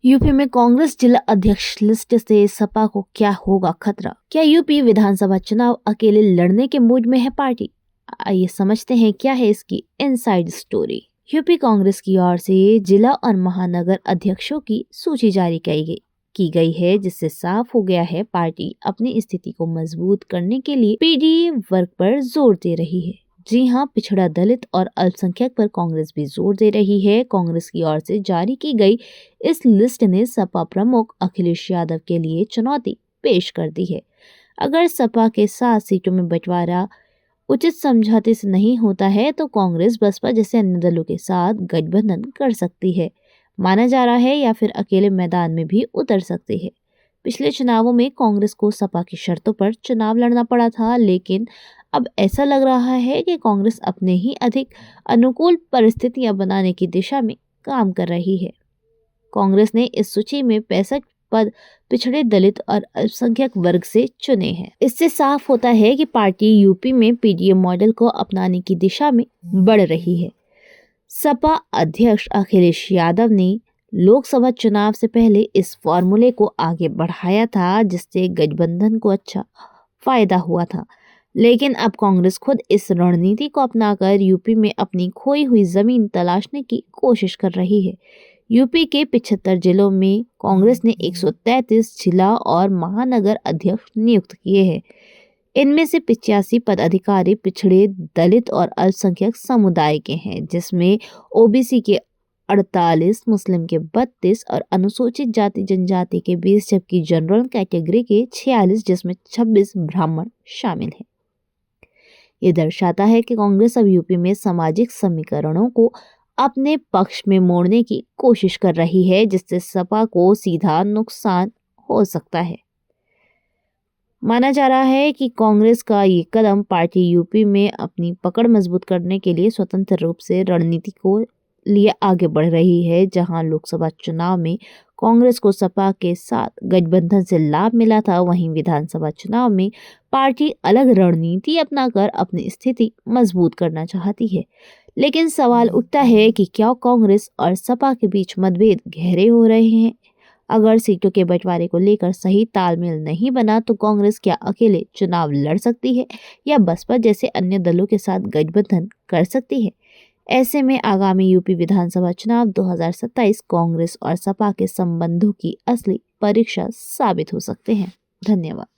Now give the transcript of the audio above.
UP में कांग्रेस जिला अध्यक्ष लिस्ट से सपा को क्या होगा खतरा? क्या यूपी विधानसभा चुनाव अकेले लड़ने के मूड में है पार्टी? आइए समझते हैं क्या है इसकी इनसाइड स्टोरी। यूपी कांग्रेस की ओर से जिला और महानगर अध्यक्षों की सूची जारी की गई है, जिससे साफ हो गया है पार्टी अपनी स्थिति को मजबूत करने के लिए पीडीए वर्ग पर जोर दे रही है। जी हां, पिछड़ा, दलित और अल्पसंख्यक पर कांग्रेस भी जोर दे रही है। कांग्रेस की ओर से जारी की गई इस लिस्ट ने सपा प्रमुख अखिलेश यादव के लिए चुनौती पेश कर दी है। अगर सपा के 7 सीटों में बंटवारा उचित समझौते से नहीं होता है तो कांग्रेस बसपा जैसे अन्य दलों के साथ गठबंधन कर सकती है, माना जा रहा है, या फिर अकेले मैदान में भी उतर सकती है। पिछले चुनावों में कांग्रेस को सपा की शर्तों पर चुनाव लड़ना पड़ा था, लेकिन अब ऐसा लग रहा है कि कांग्रेस अपने ही अधिक अनुकूल परिस्थितियां बनाने की दिशा में काम कर रही है। कांग्रेस ने इस सूची में 65 पद पिछड़े, दलित और अल्पसंख्यक वर्ग से चुने हैं। इससे साफ होता है कि पार्टी यूपी में पीडीए मॉडल को अपनाने की दिशा में बढ़ रही है। सपा अध्यक्ष अखिलेश यादव ने लोकसभा चुनाव से पहले इस फॉर्मूले को आगे बढ़ाया था, जिससे गठबंधन को अच्छा फायदा हुआ था। लेकिन अब कांग्रेस खुद इस रणनीति को अपनाकर यूपी में अपनी खोई हुई जमीन तलाशने की कोशिश कर रही है। यूपी के 75 जिलों में कांग्रेस ने 133 जिला और महानगर अध्यक्ष नियुक्त किए हैं। इनमें से 85 पदाधिकारी पिछड़े, दलित और अल्पसंख्यक समुदाय के हैं, जिसमें ओबीसी के 48, मुस्लिम के 32 और अनुसूचित जाति जनजाति के 20, जबकि जनरल कैटेगरी के 46, जिसमें 26 ब्राह्मण शामिल हैं। ये दर्शाता है कि कांग्रेस अब यूपी में सामाजिक समीकरणों को अपने पक्ष में मोड़ने की कोशिश कर रही है, जिससे सपा को सीधा नुकसान हो सकता है। माना जा रहा है कि कांग्रेस का ये कदम पार्टी यूपी में अपनी पकड़ मजबूत करने के लिए स्वतंत्र रूप से रणनीति को लिए आगे बढ़ रही है। जहां लोकसभा चुनाव में कांग्रेस को सपा के साथ गठबंधन से लाभ मिला था, वहीं विधानसभा चुनाव में पार्टी अलग रणनीति अपनाकर अपनी स्थिति मजबूत करना चाहती है। लेकिन सवाल उठता है कि क्या कांग्रेस और सपा के बीच मतभेद गहरे हो रहे हैं? अगर सीटों के बंटवारे को लेकर सही तालमेल नहीं बना तो कांग्रेस क्या अकेले चुनाव लड़ सकती है या बसपा जैसे अन्य दलों के साथ गठबंधन कर सकती है? ऐसे में आगामी यूपी विधानसभा चुनाव 2027 कांग्रेस और सपा के संबंधों की असली परीक्षा साबित हो सकते हैं। धन्यवाद।